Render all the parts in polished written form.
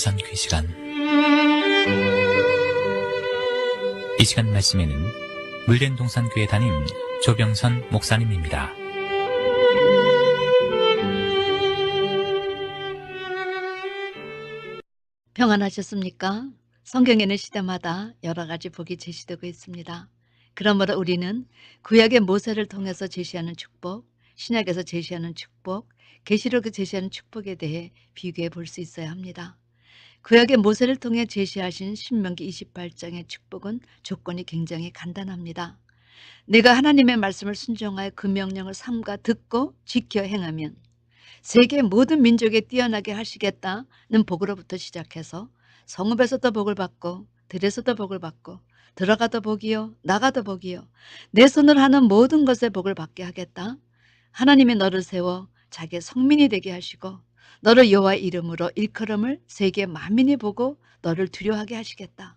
동산교회 시간. 이 시간 말씀에는 물된 동산교회 담임 조병선 목사님입니다. 평안하셨습니까? 성경에는 시대마다 여러 가지 복이 제시되고 있습니다. 그러므로 우리는 구약의 모세를 통해서 제시하는 축복, 신약에서 제시하는 축복, 계시록에 제시하는 축복에 대해 비교해 볼 수 있어야 합니다. 구약의 모세를 통해 제시하신 신명기 28장의 축복은 조건이 굉장히 간단합니다. 내가 하나님의 말씀을 순종하여 그 명령을 삼가 듣고 지켜 행하면 세계 모든 민족에 뛰어나게 하시겠다는 복으로부터 시작해서 성읍에서도 복을 받고 들에서도 복을 받고 들어가도 복이요 나가도 복이요 내 손으로 하는 모든 것에 복을 받게 하겠다. 하나님이 너를 세워 자기의 성민이 되게 하시고 너를 여호와의 이름으로 일컬음을 세계 만민이 보고 너를 두려워하게 하시겠다.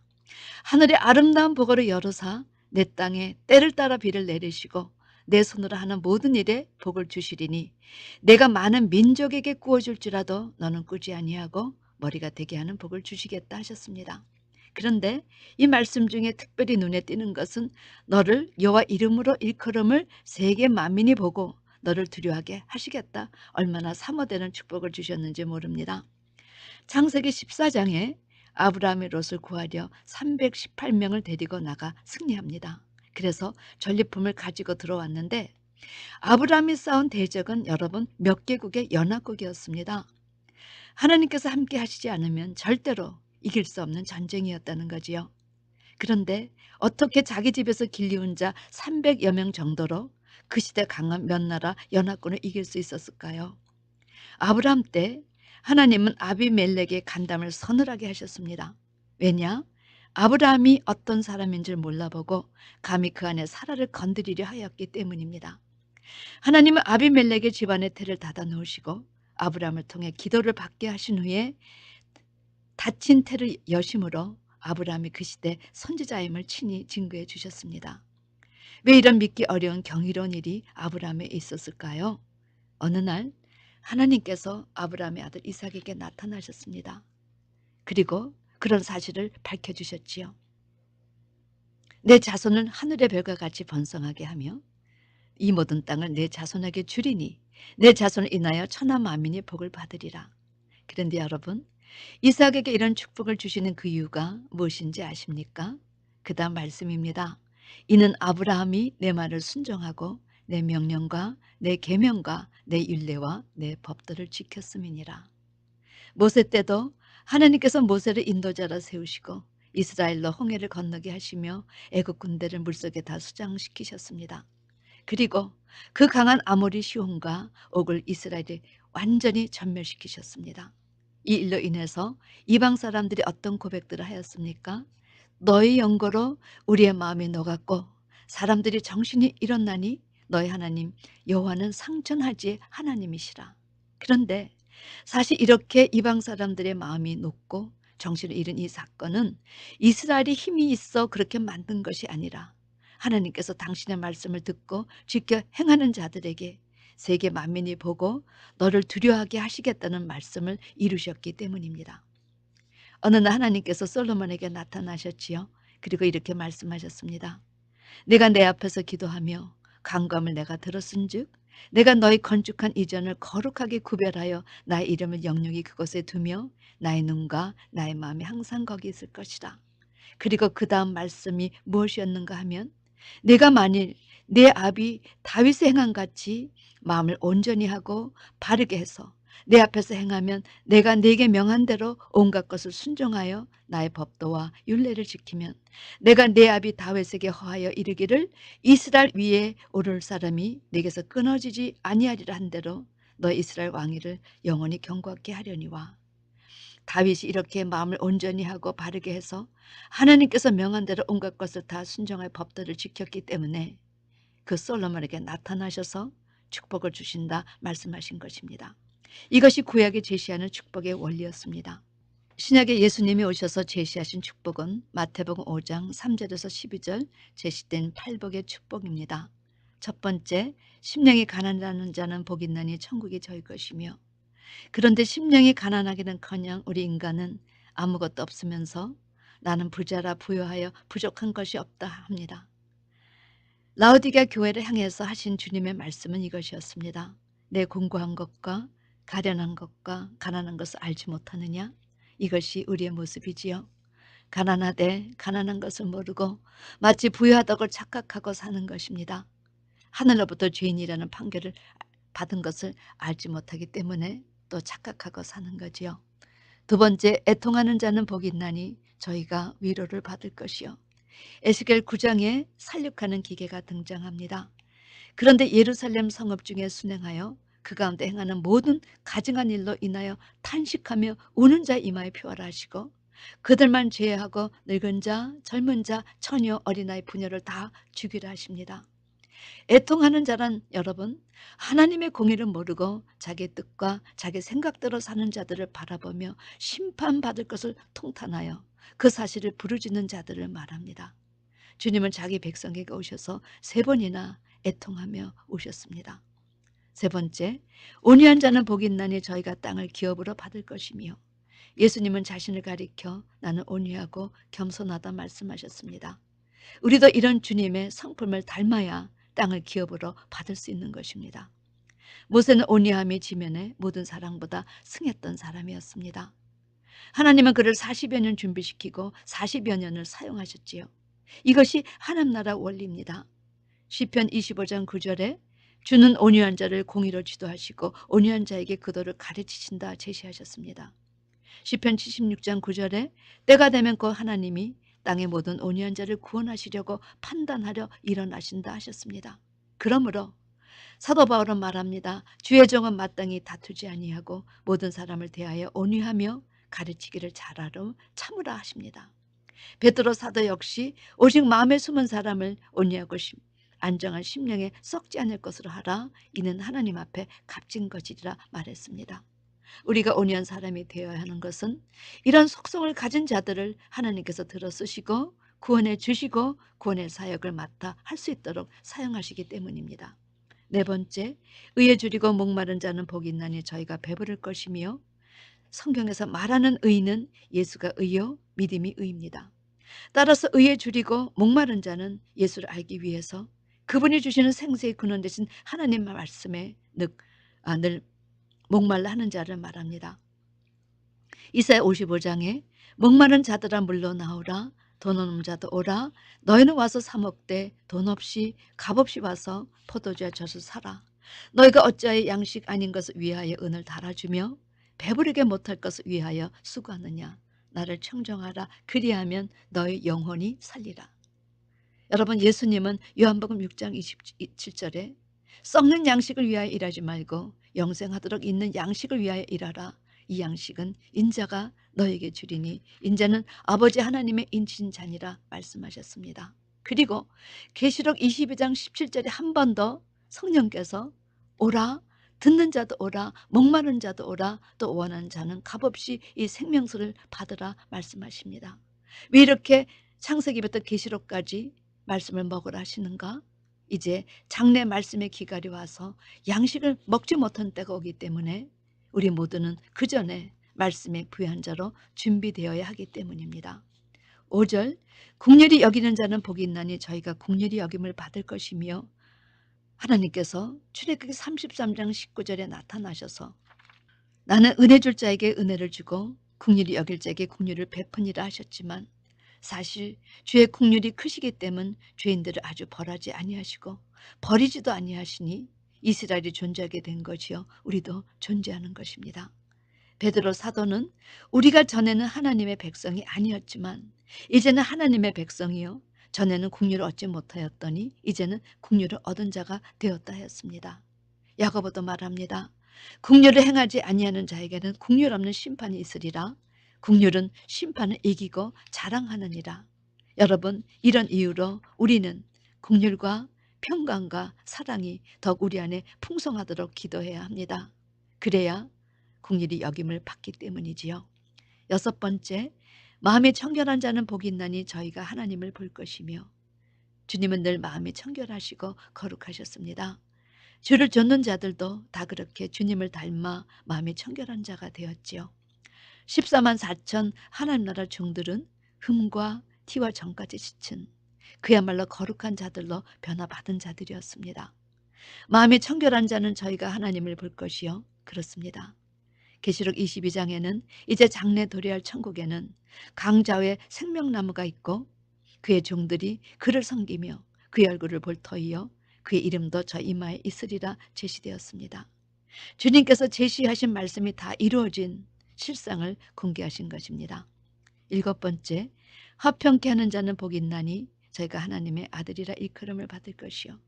하늘의 아름다운 복으로 여로사 내 땅에 때를 따라 비를 내리시고 내 손으로 하는 모든 일에 복을 주시리니 내가 많은 민족에게 구워줄지라도 너는 꾸지 아니하고 머리가 되게 하는 복을 주시겠다 하셨습니다. 그런데 이 말씀 중에 특별히 눈에 띄는 것은 너를 여호와 이름으로 일컬음을 세계 만민이 보고 너를 두려워하게 하시겠다. 얼마나 사모되는 축복을 주셨는지 모릅니다. 창세기 14장에 아브라함이 롯을 구하려 318명을 데리고 나가 승리합니다. 그래서 전리품을 가지고 들어왔는데 아브라함이 쌓은 대적은 여러분 몇 개국의 연합국이었습니다. 하나님께서 함께 하시지 않으면 절대로 이길 수 없는 전쟁이었다는 거지요. 그런데 어떻게 자기 집에서 길리운 자 300여 명 정도로 그 시대 강한 몇 나라 연합군을 이길 수 있었을까요? 아브라함 때 하나님은 아비멜렉의 간담을 서늘하게 하셨습니다. 왜냐? 아브라함이 어떤 사람인 줄 몰라보고 감히 그 안에 사라를 건드리려 하였기 때문입니다. 하나님은 아비멜렉의 집안의 태를 닫아 놓으시고 아브라함을 통해 기도를 받게 하신 후에 닫힌 태를 여심으로 아브라함이 그 시대 선지자임을 친히 증거해 주셨습니다. 왜 이런 믿기 어려운 경이로운 일이 아브라함에 있었을까요? 어느 날 하나님께서 아브라함의 아들 이삭에게 나타나셨습니다. 그리고 그런 사실을 밝혀주셨지요. 내 자손은 하늘의 별과 같이 번성하게 하며 이 모든 땅을 내 자손에게 주리니 내 자손을 인하여 천하 만민이 복을 받으리라. 그런데 여러분, 이삭에게 이런 축복을 주시는 그 이유가 무엇인지 아십니까? 그 다음 말씀입니다. 이는 아브라함이 내 말을 순종하고 내 명령과 내 계명과 내 율례와 내 법도를 지켰음이니라. 모세 때도 하나님께서 모세를 인도자로 세우시고 이스라엘로 홍해를 건너게 하시며 애굽 군대를 물속에 다 수장시키셨습니다. 그리고 그 강한 아모리 시온과 옥을 이스라엘이 완전히 전멸시키셨습니다. 이 일로 인해서 이방 사람들이 어떤 고백들을 하였습니까? 너의 연고로 우리의 마음이 녹았고 사람들이 정신이 잃었나니 너희 하나님 여호와는 상천하지 하나님이시라. 그런데 사실 이렇게 이방 사람들의 마음이 녹고 정신을 잃은 이 사건은 이스라엘이 힘이 있어 그렇게 만든 것이 아니라 하나님께서 당신의 말씀을 듣고 지켜 행하는 자들에게 세계 만민이 보고 너를 두려워하게 하시겠다는 말씀을 이루셨기 때문입니다. 어느 날 하나님께서 솔로몬에게 나타나셨지요. 그리고 이렇게 말씀하셨습니다. 내가 내 앞에서 기도하며 간구함을 내가 들었은즉 내가 너희 건축한 이전을 거룩하게 구별하여 나의 이름을 영영히 그곳에 두며 나의 눈과 나의 마음이 항상 거기 있을 것이라. 그리고 그 다음 말씀이 무엇이었는가 하면 내가 만일 내 아비 다윗의 행한 같이 마음을 온전히 하고 바르게 해서 내 앞에서 행하면 내가 네게 명한 대로 온갖 것을 순종하여 나의 법도와 율례를 지키면 내가 내 아비 다윗에게 허하여 이르기를 이스라엘 위에 오를 사람이 네게서 끊어지지 아니하리라 한 대로 너 이스라엘 왕위를 영원히 경고하게 하려니와. 다윗이 이렇게 마음을 온전히 하고 바르게 해서 하나님께서 명한 대로 온갖 것을 다 순종할 법도를 지켰기 때문에 그 솔로몬에게 나타나셔서 축복을 주신다 말씀하신 것입니다. 이것이 구약에 제시하는 축복의 원리였습니다. 신약에 예수님이 오셔서 제시하신 축복은 마태복음 5장 3절에서 12절 제시된 팔복의 축복입니다. 첫 번째, 심령이 가난하는 자는 복이 있나니 천국이 저희 것이며, 그런데 심령이 가난하기는커녕 우리 인간은 아무것도 없으면서 나는 부자라 부유하여 부족한 것이 없다 합니다. 라오디게아 교회를 향해서 하신 주님의 말씀은 이것이었습니다. 내 공고한 것과 가련한 것과 가난한 것을 알지 못하느냐? 이것이 우리의 모습이지요. 가난하되 가난한 것을 모르고 마치 부유하다고 착각하고 사는 것입니다. 하늘로부터 죄인이라는 판결을 받은 것을 알지 못하기 때문에 또 착각하고 사는 거지요. 두 번째, 애통하는 자는 복이 있나니 저희가 위로를 받을 것이요. 에스겔 9장에 살육하는 기계가 등장합니다. 그런데 예루살렘 성읍 중에 순행하여 그 가운데 행하는 모든 가증한 일로 인하여 탄식하며 우는 자 이마에 표하라 하시고 그들만 제외하고 늙은 자, 젊은 자, 처녀, 어린아이, 부녀를 다 죽이라 하십니다. 애통하는 자란 여러분, 하나님의 공의를 모르고 자기 뜻과 자기 생각대로 사는 자들을 바라보며 심판받을 것을 통탄하여 그 사실을 부르짖는 자들을 말합니다. 주님은 자기 백성에게 오셔서 3번이나 애통하며 오셨습니다. 세 번째, 온유한 자는 복이 있나니 저희가 땅을 기업으로 받을 것이며 예수님은 자신을 가리켜 나는 온유하고 겸손하다 말씀하셨습니다. 우리도 이런 주님의 성품을 닮아야 땅을 기업으로 받을 수 있는 것입니다. 모세는 온유함의 지면에 모든 사랑보다 승했던 사람이었습니다. 하나님은 그를 40여 년 준비시키고 40여 년을 사용하셨지요. 이것이 하나님 나라 원리입니다. 시편 25장 9절에 주는 온유한 자를 공의로 지도하시고 온유한 자에게 그 도를 가르치신다 제시하셨습니다. 시편 76장 9절에 때가 되면 곧 하나님이 땅의 모든 온유한 자를 구원하시려고 판단하려 일어나신다 하셨습니다. 그러므로 사도 바울은 말합니다. 주의 종은 마땅히 다투지 아니하고 모든 사람을 대하여 온유하며 가르치기를 잘하러 참으라 하십니다. 베드로 사도 역시 오직 마음에 숨은 사람을 온유하고 안정한 심령에 썩지 않을 것으로 하라. 이는 하나님 앞에 값진 것이라 말했습니다. 우리가 온유한 사람이 되어야 하는 것은 이런 속성을 가진 자들을 하나님께서 들어쓰시고 구원해 주시고 구원의 사역을 맡아 할 수 있도록 사용하시기 때문입니다. 네 번째, 의에 줄이고 목마른 자는 복이 있나니 저희가 배부를 것이며 성경에서 말하는 의는 예수가 의요 믿음이 의입니다. 따라서 의에 줄이고 목마른 자는 예수를 알기 위해서 그분이 주시는 생수의 근원 되신 하나님 말씀에 늘 목말라 하는 자를 말합니다. 이사야 55장에 목마른 자들아 물러 나오라 돈 없는 자도 오라 너희는 와서 사 먹되 돈 없이 값없이 와서 포도주에 젖어 사라. 너희가 어찌하여 양식 아닌 것을 위하여 은을 달아주며 배부르게 못할 것을 위하여 수고하느냐. 나를 청정하라. 그리하면 너희 영혼이 살리라. 여러분, 예수님은 요한복음 6장 27절에 썩는 양식을 위하여 일하지 말고 영생하도록 있는 양식을 위하여 일하라. 이 양식은 인자가 너에게 주리니 인자는 아버지 하나님의 인친 자니라 말씀하셨습니다. 그리고 계시록 22장 17절에 한 번 더 성령께서 오라 듣는 자도 오라 목마른 자도 오라 또 원하는 자는 값없이 이 생명수를 받으라 말씀하십니다. 왜 이렇게 창세기부터 계시록까지 말씀을 먹으라 하시는가? 이제 장래 말씀의 기갈이 와서 양식을 먹지 못한 때가 오기 때문에 우리 모두는 그 전에 말씀의 부유한 자로 준비되어야 하기 때문입니다. 5절, 긍휼히 여기는 자는 복이 있나니 저희가 긍휼히 여김을 받을 것이며 하나님께서 출애굽기 33장 19절에 나타나셔서 나는 은혜 줄 자에게 은혜를 주고 긍휼히 여길 자에게 긍휼을 베푸니라 하셨지만 사실 주의 긍휼이 크시기 때문에 죄인들을 아주 벌하지 아니하시고 버리지도 아니하시니 이스라엘이 존재하게 된 것이요 우리도 존재하는 것입니다. 베드로 사도는 우리가 전에는 하나님의 백성이 아니었지만 이제는 하나님의 백성이요 전에는 긍휼을 얻지 못하였더니 이제는 긍휼을 얻은 자가 되었다 하였습니다. 야고보도 말합니다. 긍휼을 행하지 아니하는 자에게는 긍휼 없는 심판이 있으리라. 긍휼은 심판을 이기고 자랑하느니라. 여러분, 이런 이유로 우리는 긍휼과 평강과 사랑이 더욱 우리 안에 풍성하도록 기도해야 합니다. 그래야 긍휼이 여김을 받기 때문이지요. 6번째, 마음이 청결한 자는 복이 있나니 저희가 하나님을 볼 것이며 주님은 늘 마음이 청결하시고 거룩하셨습니다. 주를 좇는 자들도 다 그렇게 주님을 닮아 마음이 청결한 자가 되었지요. 14만 4천 하나님 나라 종들은 흠과 티와 정까지 지친 그야말로 거룩한 자들로 변화받은 자들이었습니다. 마음이 청결한 자는 저희가 하나님을 볼 것이요. 그렇습니다. 계시록 22장에는 이제 장래 도래할 천국에는 강자의 생명나무가 있고 그의 종들이 그를 섬기며 그의 얼굴을 볼 터이요 그의 이름도 저 이마에 있으리라 제시되었습니다. 주님께서 제시하신 말씀이 다 이루어진 실상을 공개하신 것입니다. 7번째, 화평케 하는 자는 복이 있나니 저희가 하나님의 아들이라 일컬음을 받을 것이요.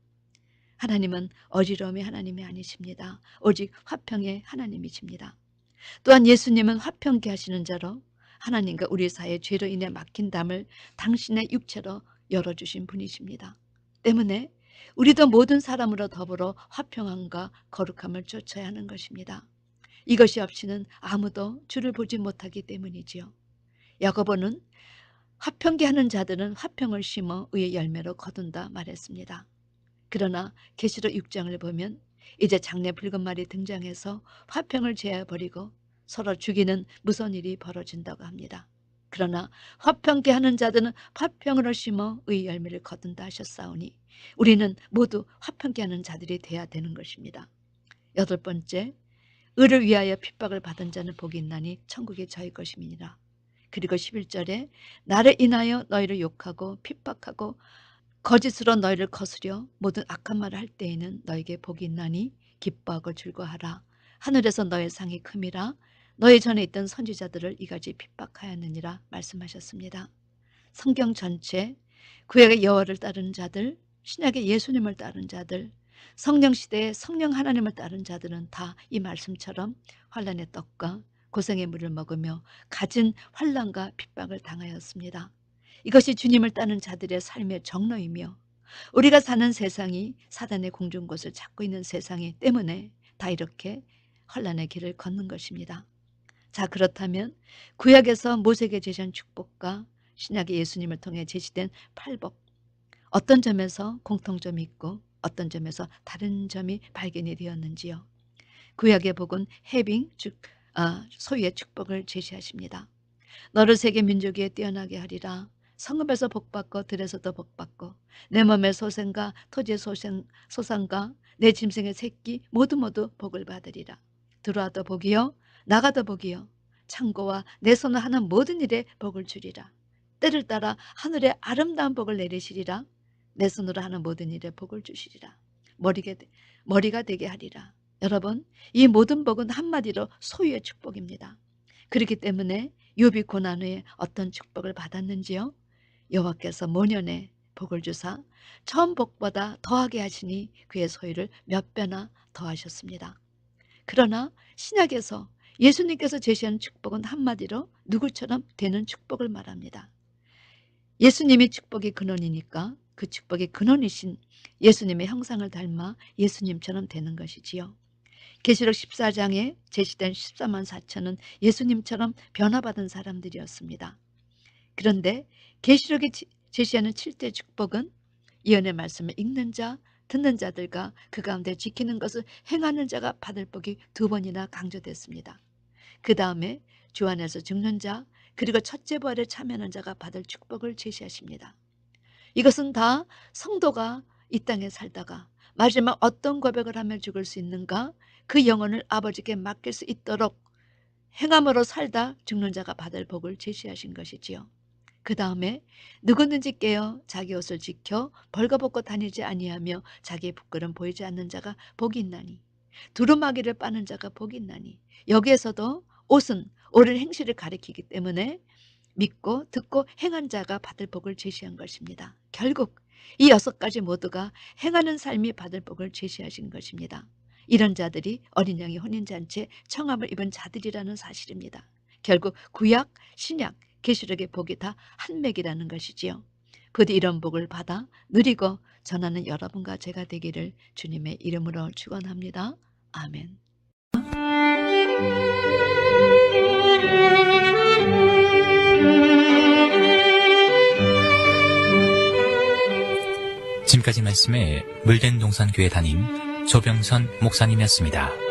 하나님은 어지러움의 하나님이 아니십니다. 오직 화평의 하나님이십니다. 또한 예수님은 화평케 하시는 자로 하나님과 우리 사이의 죄로 인해 막힌 담을 당신의 육체로 열어주신 분이십니다. 때문에 우리도 모든 사람으로 더불어 화평함과 거룩함을 쫓아야 하는 것입니다. 이것이 없이는 아무도 주를 보지 못하기 때문이지요. 야고보는 화평케 하는 자들은 화평을 심어 의의 열매로 거둔다 말했습니다. 그러나 계시록 6장을 보면 이제 장래 붉은 말이 등장해서 화평을 제어버리고 서로 죽이는 무서운 일이 벌어진다고 합니다. 그러나 화평케 하는 자들은 화평으로 심어 의의 열매를 거둔다 하셨사오니 우리는 모두 화평케 하는 자들이 돼야 되는 것입니다. 8번째, 의를 위하여 핍박을 받은 자는 복이 있나니 천국이 저희 것임이니라. 그리고 11절에 나를 인하여 너희를 욕하고 핍박하고 거짓으로 너희를 거스려 모든 악한 말을 할 때에는 너에게 복이 있나니 기뻐하고 즐거워하라. 하늘에서 너의 상이 큼이라. 너희 전에 있던 선지자들을 이같이 핍박하였느니라 말씀하셨습니다. 성경 전체 구약의 여호와를 따르는 자들, 신약의 예수님을 따르는 자들, 성령시대의 성령 하나님을 따르는 자들은 다 이 말씀처럼 환난의 떡과 고생의 물을 먹으며 갖은 환난과 핍박을 당하였습니다. 이것이 주님을 따르는 자들의 삶의 정로이며 우리가 사는 세상이 사단의 공중곳을 찾고 있는 세상이기 때문에 다 이렇게 환난의 길을 걷는 것입니다. 자, 그렇다면 구약에서 모세에게 제시한 축복과 신약의 예수님을 통해 제시된 팔복, 어떤 점에서 공통점이 있고 어떤 점에서 다른 점이 발견이 되었는지요. 구약의 복은 해빙, 즉 소유의 축복을 제시하십니다. 너를 세계 민족 위에 뛰어나게 하리라. 성읍에서 복받고 들에서도 복받고 내 몸의 소생과 토지의 소산과 내 짐승의 새끼 모두 복을 받으리라. 들어와도 복이요 나가도 복이요 창고와 내 손을 하는 모든 일에 복을 주리라. 때를 따라 하늘에 아름다운 복을 내리시리라. 내 손으로 하는 모든 일에 복을 주시리라. 머리가 되게 하리라. 여러분, 이 모든 복은 한마디로 소유의 축복입니다. 그렇기 때문에 욥이 고난 후에 어떤 축복을 받았는지요? 여호와께서 모년에 복을 주사 처음 복보다 더하게 하시니 그의 소유를 몇 배나 더하셨습니다. 그러나 신약에서 예수님께서 제시한 축복은 한마디로 누구처럼 되는 축복을 말합니다. 예수님이 축복의 근원이니까 그 축복의 근원이신 예수님의 형상을 닮아 예수님처럼 되는 것이지요. 계시록 14장에 제시된 14만 4천은 예수님처럼 변화받은 사람들이었습니다. 그런데 계시록이 제시하는 7대 축복은 예언의 말씀을 읽는 자, 듣는 자들과 그 가운데 지키는 것을 행하는 자가 받을 복이 2번이나 강조됐습니다. 그 다음에 주 안에서 죽는 자, 그리고 첫째 부활에 참여하는 자가 받을 축복을 제시하십니다. 이것은 다 성도가 이 땅에 살다가 마지막 어떤 고백을 하며 죽을 수 있는가, 그 영혼을 아버지께 맡길 수 있도록 행함으로 살다 죽는 자가 받을 복을 제시하신 것이지요. 그 다음에 누구든지 깨어 자기 옷을 지켜 벌거벗고 다니지 아니하며 자기의 부끄럼 보이지 않는 자가 복이 있나니, 두루마기를 빠는 자가 복이 있나니. 여기에서도 옷은 옳은 행실을 가리키기 때문에 믿고 듣고 행한 자가 받을 복을 제시한 것입니다. 결국 이 6가지 모두가 행하는 삶이 받을 복을 제시하신 것입니다. 이런 자들이 어린 양의 혼인잔치에 청함을 입은 자들이라는 사실입니다. 결국 구약, 신약, 계시록의 복이 다 한 맥이라는 것이지요. 부디 이런 복을 받아 누리고 전하는 여러분과 제가 되기를 주님의 이름으로 축원합니다. 아멘. 지금까지 말씀에 물된 동산교회 담임 조병선 목사님이었습니다.